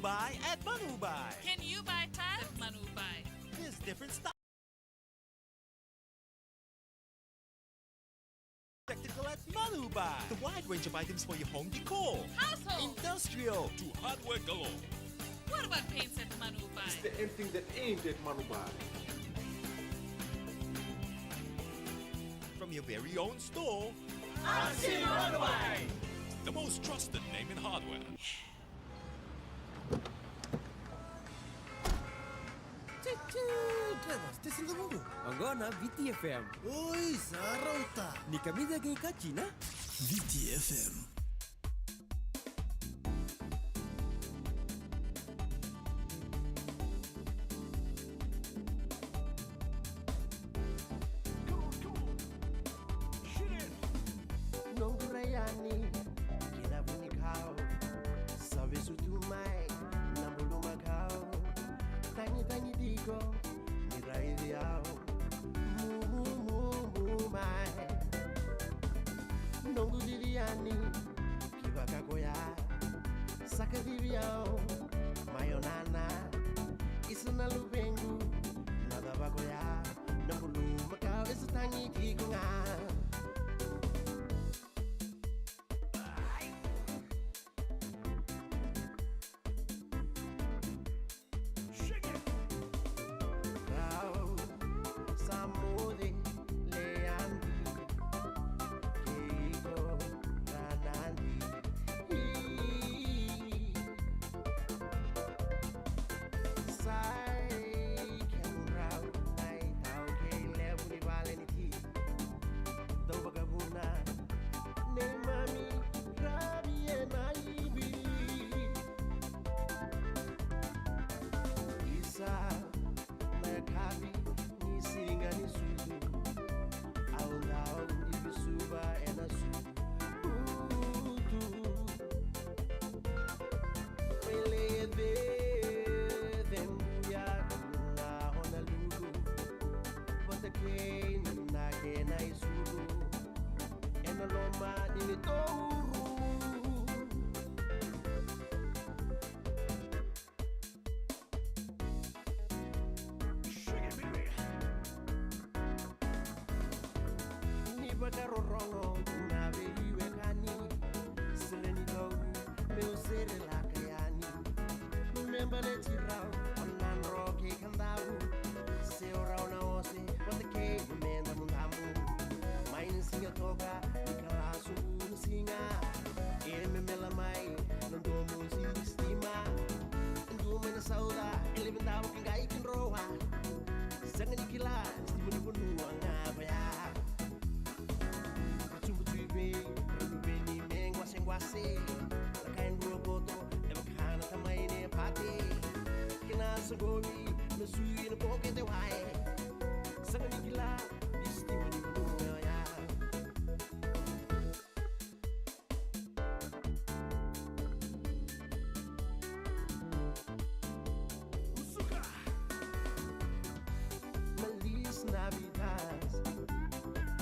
buy at Manu Buy. Can you buy tiles at Manu Buy? There's different styles. Spectacle at Manu Buy. The wide range of items for your home decor. Household. Industrial. To hardware galore. What about paints at Manu Buy? It's the anything that ain't at Manu Buy. From your very own store. Manu Buy. The most trusted name in hardware. Stesen Vovou. Agora VTFM. Oi, Sarauta. Ni kami lagi kat China. VTFM. Nongurayani, kila bunikao, sabe sutumai, nambuluma kao, tani digo, mirai diao, mu mai. Nongurayani, kibaka koya, saka diviao, mayonana, isuna lubengu, nada bakoya, nambuluma kao, isutani digo nga.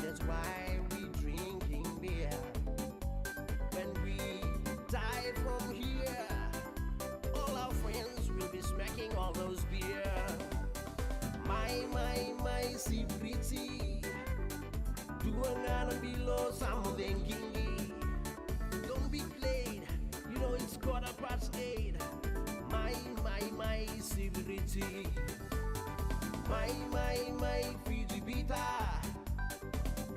That's why we drinking beer. When we die from here, all our friends will be smacking all those beer. My security. Duangana below something kingy. Don't be played, you know it's 8:15. My security. My Fiji Bita.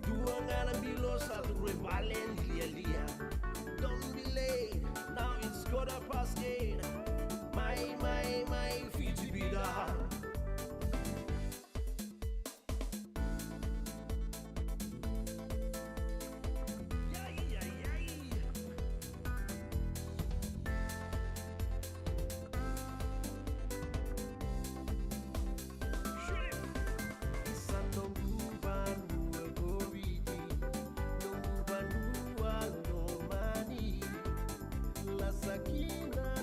Duangana below something Valencia. Don't be late, now it's 8:15. My Fiji Bita. Kina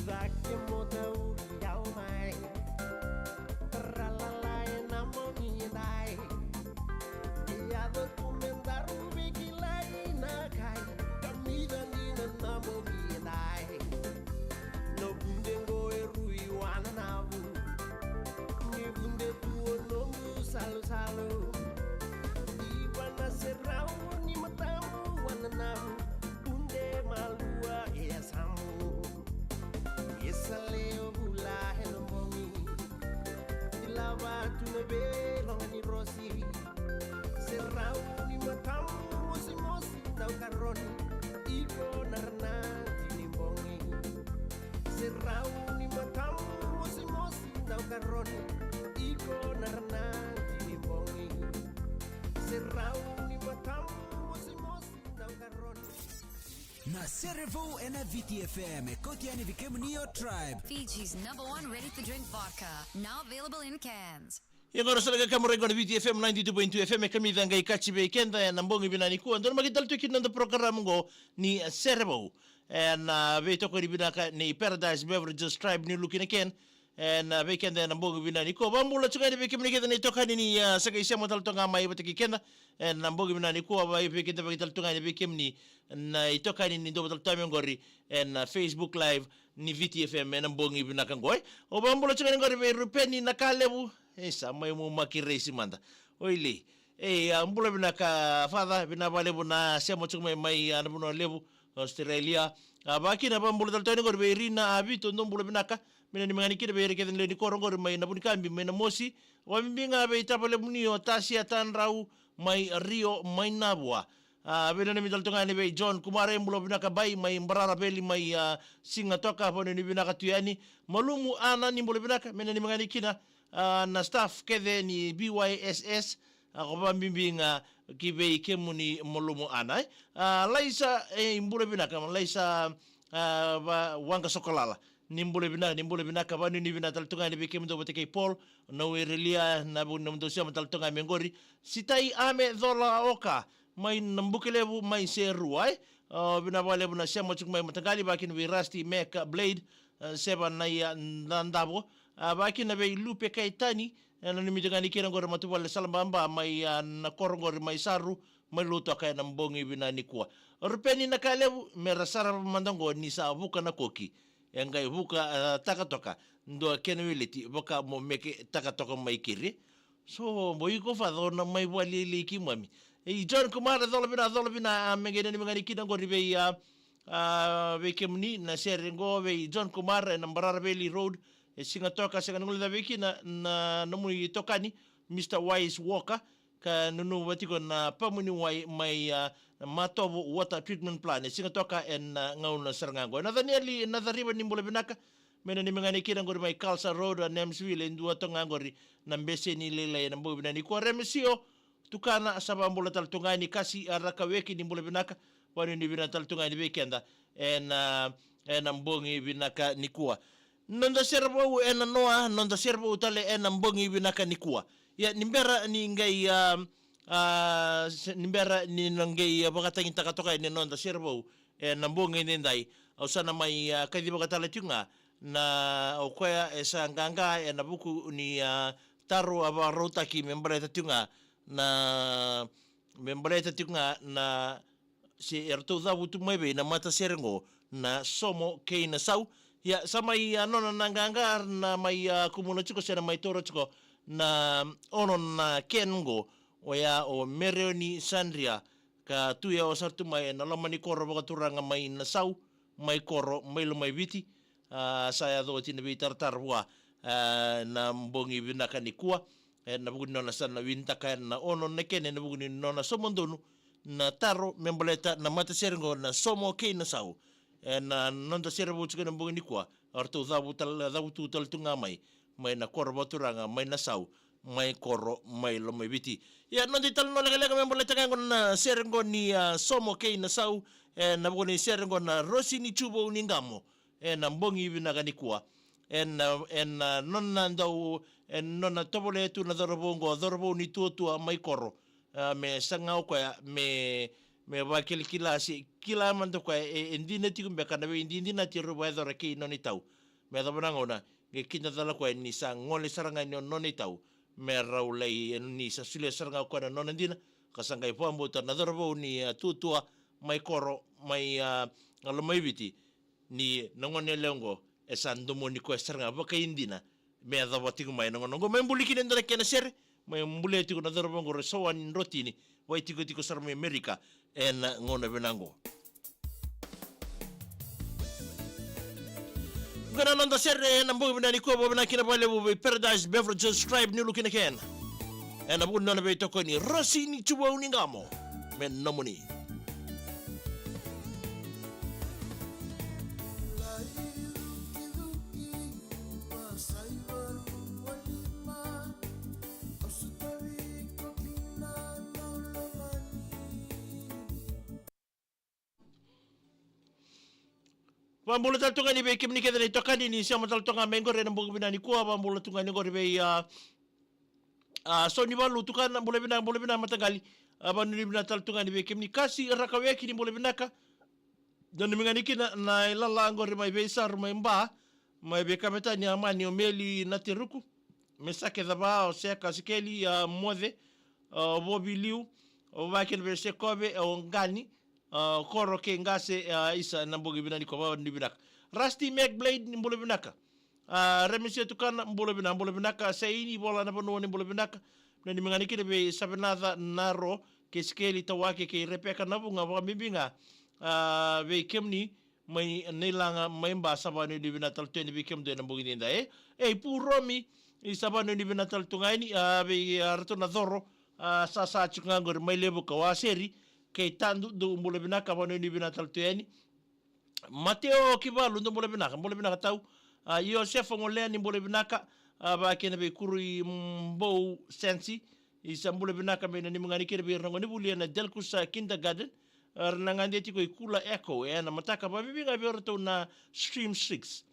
zake moda yau mai tralala na momi dai ya do kumendaru bigilai na kai kamida ni na momi dai no bundengo erui wana navu ni bunde tuo no salu salu iwana serau ni matamu wana navu bunde malua ya samu yesaleo bula helo momi ilava tunebe longani rosi serau ni matamu mosi mosi tau karoni iko narna tinimbongi serau ni matamu mosi mosi tau karoni iko narna tinimbongi serau ni matamu mosi mosi tau karoni Na Sere and a VTFM, Kotiani Vikemnio Tribe. Fiji's #1 ready-to-drink vodka, now available in cans. E agora sarà che camorego na VTFM 92.2 FM kami dangai kachi be kenda na mbongi binani ku andon magital to kin na program go ni Sere na veitokoni binaka ni Paradise Beverages Tribe ni looking again na be kenda na mbongi binani ko bambula tsuga be kemi kenda ni tokani ni saka isema tal tonga mai bataki kenda na mbongi binani ko ba be kenda magital tonga ni be kemni na itokani ni do tal tamengori na Facebook live ni VTFM na mbongi binaka ngoy o bambula tsuga ngori be rupeni na kalebu esa mai mo makiresi manda oile ambula binaka fada binabale buna sema tsuma mai anabuno lebu Australia abaki na bambula tal tani ngori be rina abito ndombula binaka mina ni mangani kida be rekeden le ni korongori mai na bunikambi mai na mosi wa mbinga be tapale munio tasia tanrau mai rio mai nabwa bena ni mital tongani be John kumare mbulo binaka bai mai mbarara beli mai singa toka pone ni binaka tuyani malumu ana ni mbulo binaka mena ni mangani kina na staff kede ni BYSS akoba mbimbinga kibe kemuni malumu ana laisa mbulo binaka laisa wanga sokolala nimbule bina kabani ni bina taltunga ni bikem do boteke Paul no relia na bu namdo sia taltunga mengori sitai ame dola oka mai nambukelebu mai seruai bina wale buna sia mo mai matangali bakin we rusty make blade seba na ya ndabo bakin be lupe kaitani na ni mitangani kira ngor matu wale salambamba mai na korongor mai saru mai luto kay nambongi bina ni kwa rupeni na kalebu merasara mandango ni sa buka na koki engai buka takatoka ndo kenwiliti boka mo meke takatoka mai kiri so boy ko fado na mai wali liki mami John kumara dola bina mengene ni mengani kina ngori be ya be kemni na serengo be John kumara na mbarara beli road singa toka singa ngula be kina na namu tokani Mr. Wise Walker ka nunu watiko na pamuni wai mai matobo water treatment plant singa toka en ngauna serangango na riba ni mbole binaka mena ni mengani kina ngori mai Kalsa Road na Nemsville ndua tonga ngori na mbese ni lele na mbo binani ko remesio tukana saba mbole tal tongani kasi araka weki ni mbole binaka wani ni bina tal tongani weekenda en mbongi binaka nikua nonda serbo en noa nonda serbo tale en mbongi binaka nikua ya nimbera ni ngai nimbera ni ngai bakatangin takatoka ni nonda serbo en mbongi nendai ausana mai kadi bakatala tunga na okoya esa nganga en buku ni taro aba rotaki membreta tunga na membreta tunga na si erto da butu mebe na matasere na somo kina sau ya samai nona nanganga na mai kumuno chiko sena mai toro chiko na ono na kengo oya o Mereoni Sandria ka tuya o sartu mai na lomani koro baka turanga mai na sau mai koro mai lo mai viti saya do tina bi tartar wa na mbongi binaka ni kuwa na bugun nona sana wintaka na ono na kene na bugun nona somondonu na taro memboleta na matasere na somo kina sau na nonda sere bu tsika na mbongi ni kuwa arto dabu tal tunga mai na koro baturanga mai na sau mai koro mai lo mai viti ya nondi tal no lega memboleta kango na sere ni somo kina sau na bugun sere na rosi ni chubo ni ngamo na mbongi binaka ni kuwa nonna ndau nonna tobole tu na dorobo ni tuotua mai koro me sanga ko me wakil kilasi kila mando ko endina tikum be kana be endina ti ro wa dora ki noni tau me da bana ngona ge kina dala ko ni sa ngole saranga ni noni tau me raulei ni sa sile saranga ko na nona dina ka sanga i pombo ta na dorbo ni tutua mai koro mai alo mai viti ni nangone lengo e sandomo ni ko saranga ba indina me da watiku mai ngongo me mbuliki ndere kena Sere mai mbule tiku na dorbo ngore sowan rotini wai tiku sarme America en ngona benango gana nanda Sere na mbogi bina ni ko bo bina kina pale bo Paradise Beverages Tribe ni lukina ken en abu nona veitokoni rosi ni chuba uningamo men nomoni Pambula taltunga ni be kimni kedere tokani ni siamo taltunga mengore na mbogi bina ni kuwa pambula tunga ni ngore be so ni balu tukana mbola bina matagali abanu ni bina taltunga ni be kimni kasi rakaweki ni mbola binaka dan mingani kina na ilala ngore mai be sar mai mba mai be kameta ni amani omeli na tiruku mesake daba o seka sikeli mode bobiliu o vaken be sekobe o ngani koro ke ngase isa na mbogi bina ni ko ni binaka Rusty McBlade ni mbola binaka remisio tukana mbola binaka saini bola na vanua ni mbola binaka na ni mingani kile be sabenada naro ke skeli tawake ke repeka nabunga wa mimbinga be kemni mai nelanga mai mba sabanu ni binatal teni be kemdo na mbogi ninda pu romi i sabanu ni binatal tungaini be arto na doro sasa chungangor mai lebu ka waseri ke tandu do mbola binaka vanu ni binatal teni Mateo kibalu ndo mbola binaka tau Yosef ngolea ni mbola binaka ba kena be kuri mbou sensi isa mbola binaka me ni mngani kere be rango ni bulia na Delcus kindergarten nangande tiko ikula echo na mataka ba bibinga be roto na stream 6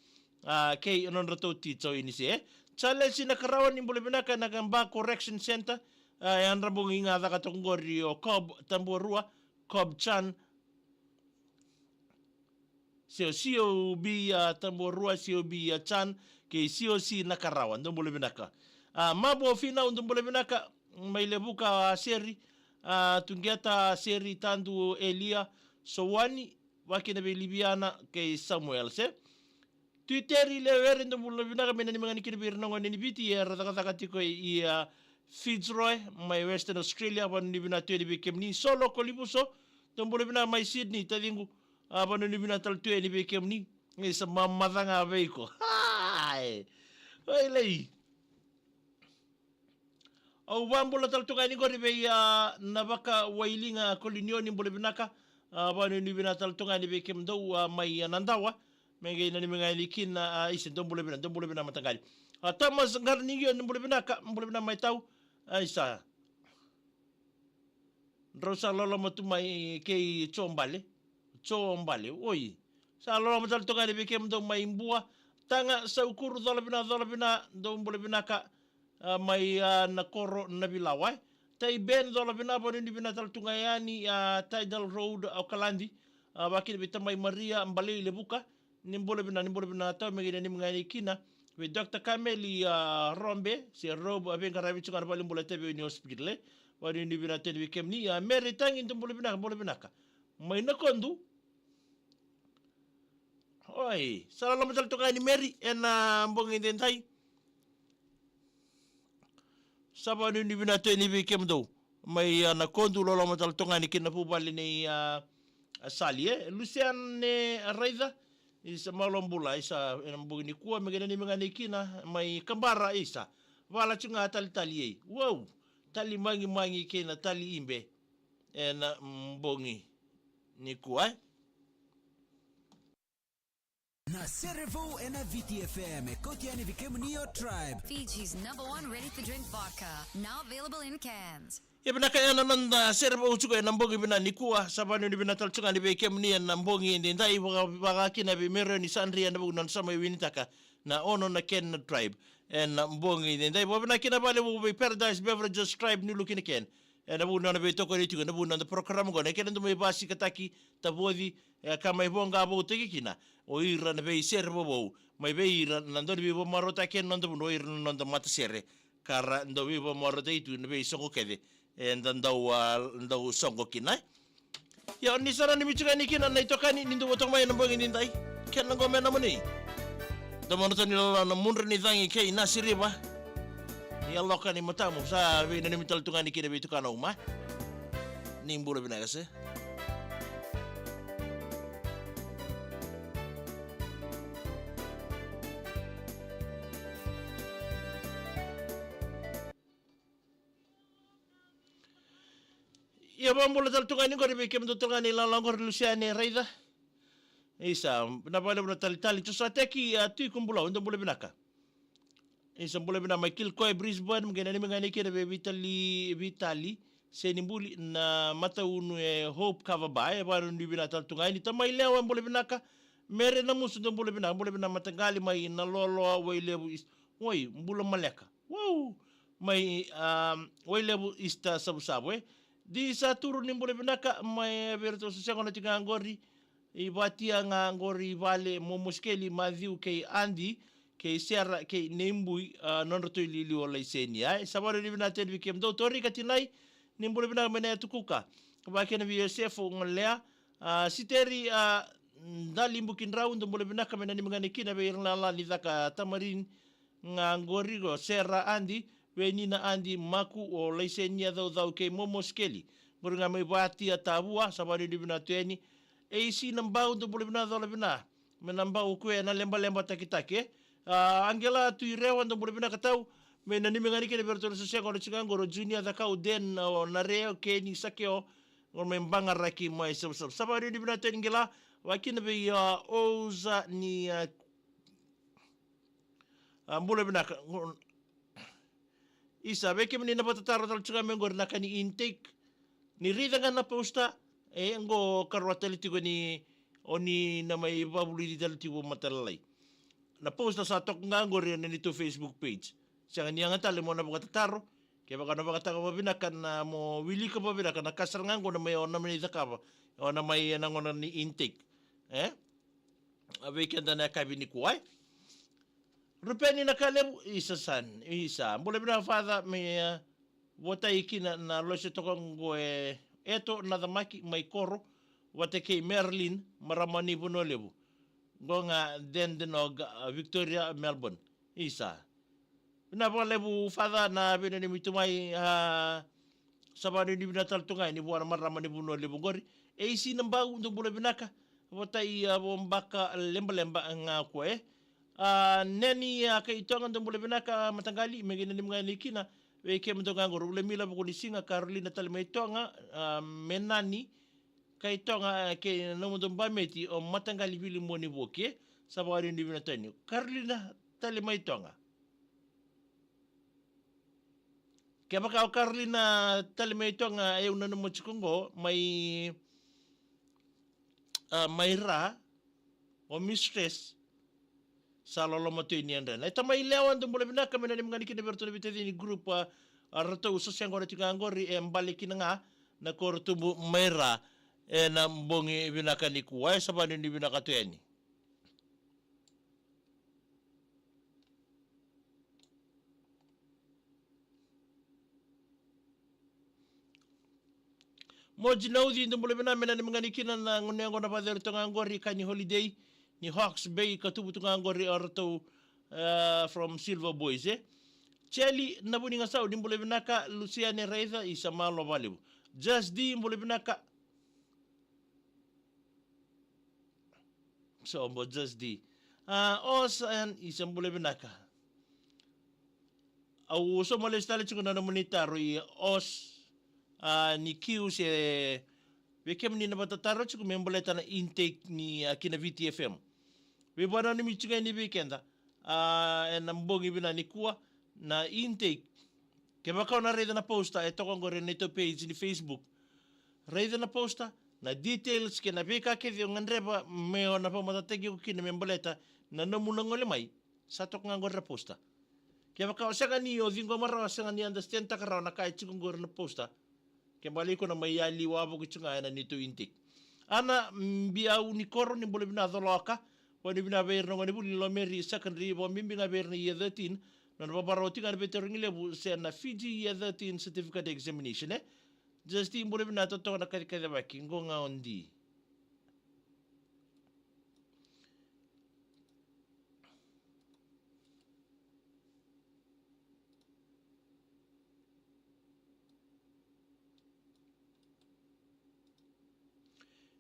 ke non roto tito inise challenge na karawan ni mbola binaka na gamba correction center yan rabong inga da katongori o Cobb Tamborua Cobb Chan Sio bi Tamborua sio bi Chan ke sio si nakarawan ndo mbola binaka mabo fina ndo mbola binaka mai lebuka Sere tungeta Sere tandu Elia Sowani wakina be Libiana ke Samuel se Twitter ile were ndo mbola binaka mena ni mangani kire bir nango ni biti era daga tiko i Fitzroy mai Western Australia wan ni bina tedi be kemni solo kolibuso ndo mbola binaka mai Sydney tadingu abano ni bina tal tedi be kemni ngi sa mamadanga veiko hai lei au bambola tal tunga ni gori be nabaka wailinga kolinioni mbola binaka abano ni bina tal tunga ni be kemdo mai nandawa menge na ni mengai kina isi mbola bina matangali Thomas Garnigio mbola bina mai tau isa Rosa lolo matu mai ke chombale oi sa lolo matu tunga ni be kemdo mai mbua tanga saukuru dola bina do mbola binaka mai na koro na bilawai tai ben dola bina boni ni bina tal tungayani Tidal Road au Kalandi bakit bita mai Maria mbali lebuka ni mbola bina ta megi ni mngani kina we Dr. Kameli Rombe si rob abenga rabi chunga bali mbola tebe ni hospital wani ni bina tebe kemni mere tangi ndo mbola binaka mai na kondu oi sala matal tungani meri ena mbongi dentai sabanu ni bina teni be kemdo mai na kondu lolo matal tongani kina pubali ni salie Lucian ne raida isa malombula isa mbugini kuwa megena ni mengani kina mai kambara isa wala chunga tali wow tali mangi kina tali imbe na mbongi ni kuwa na Serevo and VTFM kotiani vikemnio tribe Fiji's #1 ready-to-drink vodka, now available in cans. Ibnaka yana nanda Serevo uchuko na mbongi bina nikua sabanu ni bina talchunga ni bekemni na mbongi ndai baga kina be mero ni sandria na bunan sama winitaka na ono na ken na tribe na mbongi ndai bobina kina bale bo Paradise Beverages tribe ni lukina ken na bunan na veitokoni tigo na bunan na program go na ken ndo mai basi kataki tabodi kama ibonga abo tekikina o ira na be Sere vovou mai veira nando vivo marota ke nando no ir nando matasere kara ndo vivo marota itu ne ve songo kede ndau songo kina ya ni sara ni michuka ni kina na itokani nindo botong mai nambo ngini ndai ken ngo mena moni do marota ni la na munre ni dangi ke nasiriba ya loka ni matamu sa ve ni mital tungani kide be tukana uma ni mbula binagase ya bambola tal tungani ngori be kem do tungani la langor lusiane reida isa na bale bro tali tu sateki tu kumbula ndo bole binaka isa bole bina Michael Koy Brisbane mgeni kire be vitali senimbuli na mataunu hope cover by baru ndi bina tal tungani tamai lewa bole binaka mere na musu ndo bole bina matangali mai na lolo wailebu oi mbula maleka wow mai wailebu ista sabu di sa turu ni bole binaka mai verto sosego na tinga ngori ibatia nga ngori vale momoskeli madhiu ke andi ke Sere ke nembui non roto lili ola iseni ai sabare ni bina tedi kem do tori katinai ni bole bina mena tukuka ba ke na Yosef ngolea siteri dalimbu kin round bole bina ka mena ni mangani kina be irla li zaka tamarin nga ngori go Sere andi wenina andi maku o laisenia do ke momoskeli ngori nga mai batia tabua sabare ni bina teni isi nambau do bole bina do bina menambau ku na lemba takitake Angela tu irewa ndo bole bina katau me na nimi ngani ke berto so se ngoro chinga ngoro junior da kau den na reo ke ni sakeo ngor me mbanga raki mai sabari ni bina tengela wakina be oza ni bole bina isa be ke menina patataro tal chinga me ngor nakani intake ni rida ngana posta ngo karwatali tigo ni oni na mai babuli di dal tigo matalai na posta sa tok ngangori na nito Facebook page siya niya nga tali mo na pagkatataro kaya baka na pagkataka mabinakan na mo wili ka mabinakan na kasar ngango na may ona manita ka ba o na may nangona ni intake weekend na kabini kuway rupeni na kalebu isa mula bina father may voqavoutaki na losyo tokong eto na damaki may koro wate kay Merlin maramani buno lebu gonga dendenog Victoria Melbourne isa na lebu father na binani mitumai sabari ni binatal tungay ni buwana maramani buno lebu gori isi nambau ndo bula binaka watai bombaka lemba nga kwe neni kaitonga ndo bula binaka matangali megina ni mga nikina weke mtonga ngoro ule mila buko singa Carolina talmaitonga menani kaitonga ke nomundo mbameti o matangali bili moni boke sabari ndi bina tani Carolina talmaitonga ke baka Carolina talmaitonga e una no mochikongo mai maira o mistress salolo mateni anda na tamai lewan do bina ka menani mangani kine berto bitedi ni group rato sosial ngora tinga ngori mbali kinanga na kortubu maira na mbongi binaka ni kuwai sabani ni binaka tueni moji naudi ndo bina menani mangani kina na ngonengo na padere tonga ngori kani holiday ni Hawks Bay katubu tunga ngori orto from Silver Boys Cheli nabuni nga sao dimbole binaka Luciane Reitha isa malo valibu just di mbole binaka so mbo just di osan isa mbole binaka au so molestale chukuna na monitaro i os ni kiu se wekem ni na batataro chuku memboleta na intake ni kina VTFM we bwana ni michuga ni weekenda na mbongi bina ni kuwa na intake ke baka na reida na posta toko ngore neto page ni Facebook reida na posta na details ke na beka ke dio ngandreba me ona pa matategi ko kina memboleta na nomuna ngole mai sa tok ngore posta ke baka osaka ni o dingo mara osaka ni understand takara na kai chuku ngore na posta ke bali ko na mai ali wabo ko chunga na nito intake ana mbia unikoro ni bole bina dholoka Poni bina beir ngoni buli lo meri secondary bo mimbinga beir ni year 13 non babaro tinga beter ngilebu se na Fiji year 13 certificate examination just imbule bina to na kadi baki ngonga ondi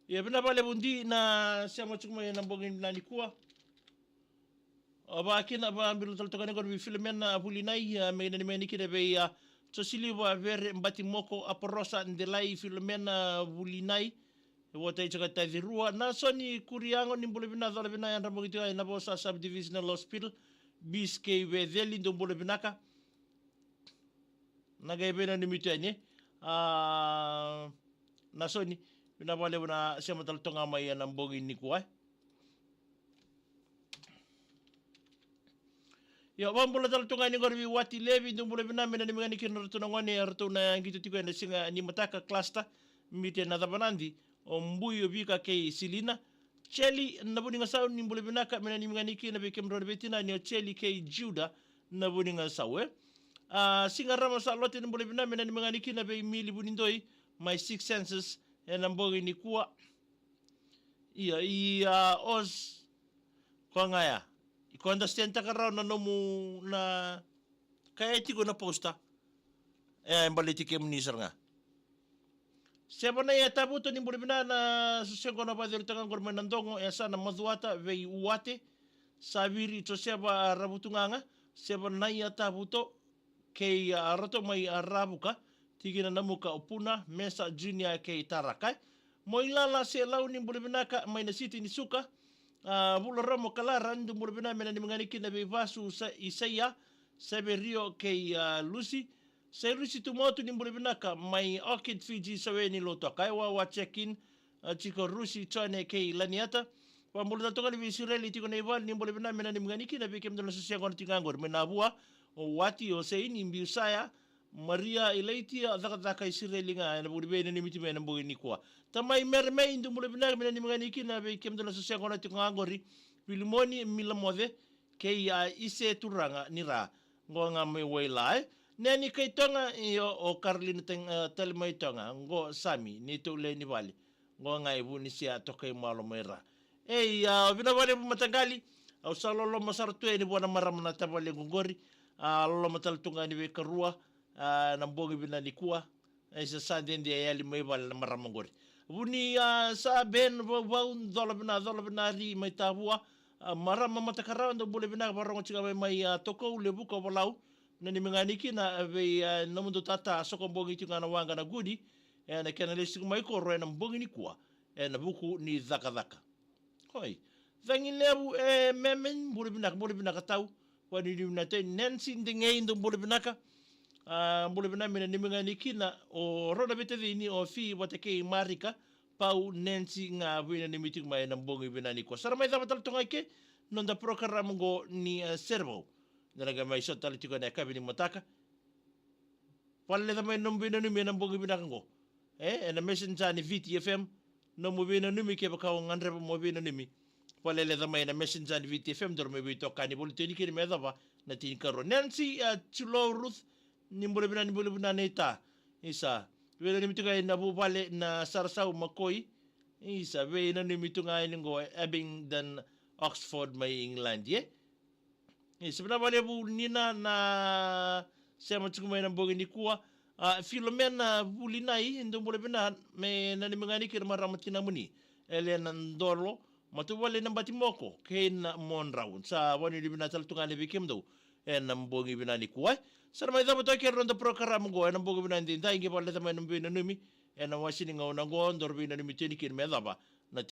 ya bina bale bundi na siamo chukuma na bongin na nikua aba kina ba ambilu taltokane gor bi filmen na bulinai me na me nikide be ya tosili ba ver mbati moko aporosa ndelai filmen na bulinai wota ichaka tadhirua na soni kuriango nimbule bina dole bina ya ndamogiti na bosa subdivisional hospital biske we dheli ndombule binaka naga bena nimitanye na soni bina bale buna siamo taltonga mai na mbogi nikua ya bambola taltonga ni gorbi wati levi ndombule bina mena nimengani kinorto na ngone arto na ngito tiko na singa ni mataka cluster mite na dabanandi o mbuyo bika ke silina cheli na buninga saw ni mbule binaka mena nimengani kina be kemro betina ni cheli ke juda na buninga sawe singa rama sa lote ni mbule bina mena nimengani kina be mili bunindoi my six senses na mbogi ni kuwa ia os kwa ngaya iko understand takarao na nomu na kaya tiko na posta mbaliti ke mnisar nga siapa na ya tabuto ni mbule bina na susengo na badiri tangang gorma nandongo sana madhuata vei uate sabiri to siapa rabutunganga siapa na ya tabuto ke rato mai arabuka tigina namuka opuna mesa junior ke tarakai moilala se lau ni mbule binaka mai na siti ni suka bula ramo kalara ndu mbule bina mena ni mnganiki na bevasu isaya seberio ke lucy se lucy tumotu ni mbule binaka mai orchid Fiji saweni loto kai wa check in chiko rusi chone ke laniata wa mbule tatoka ni Israeli tiko na ival ni mbule bina mena ni mnganiki na bekem dona susia kono tingangor menabua o wati o seini mbiusaya Maria ilaitia dhaka Israeli nga na buri bene ni mitime na mbogi ni kwa tamai merme indu mbule bina mena ni mnganiki na bekem dona susia kono tingangori Filimoni milamode ke ise turanga nira ngonga me wailai neni kay tonga o Carlin teng telmay tonga ngo sami ni tule ni bali ngonga ibu ni sia tokay malo mera bina bale matangali au salolo masartu ni bona maramna tabale ngori lolo matal tunga ni be karua na mbogi bina ni kuwa isa sande ndi yali may bal maramangori buni sa ben vovou dola bina ri may tabua marama matakara ndo bule bina barongo chiga mai toko le buko bolau na ni menganiki na ve namundo tata soko mbongi tinga na wanga na gudi na kana lesi mai ko ro na mbongi ni kwa na buku ni zaka hoi zangi lebu memen bule bina ka tau wani ni na te nensi ndinge ndo bule bina mena ni menganiki na o roda bete ni o fi watake marika pau nensi nga vina ni meeting mai na mbongi bina ni kwa sara mai dapat tonga ke nonda program ngo ni servo naraga mai sotali tiko na kabini mataka palle da mai nombe na numi na mbongi bina ngo na messenger ni VTFM no mo bina numi ke ba ka ngandre mo bina numi palle le da mai na messenger ni VTFM dor me veitokani bol teni ke me dava na tin karo Nancy chulo Ruth ni mbole bina neta isa vele ni mitunga na bubale na sarsau makoi isa ve na ni mitunga ngo Abingdon Oxford mai England sebenarnya bale bu nina na sema chukuma na mbogi ni kuwa Filomena bulinai ndo mbole bina me na ni mengani kir maramatina muni Elena Ndolo matubale na batimoko kena monraun sa wani ni bina taltunga le bikemdo na mbogi bina ni kuwa sara mai dapat ke ronda program go na mbogi bina ndinda inge bale tama numi na washini nga na go ndor bina ni miteni kir me daba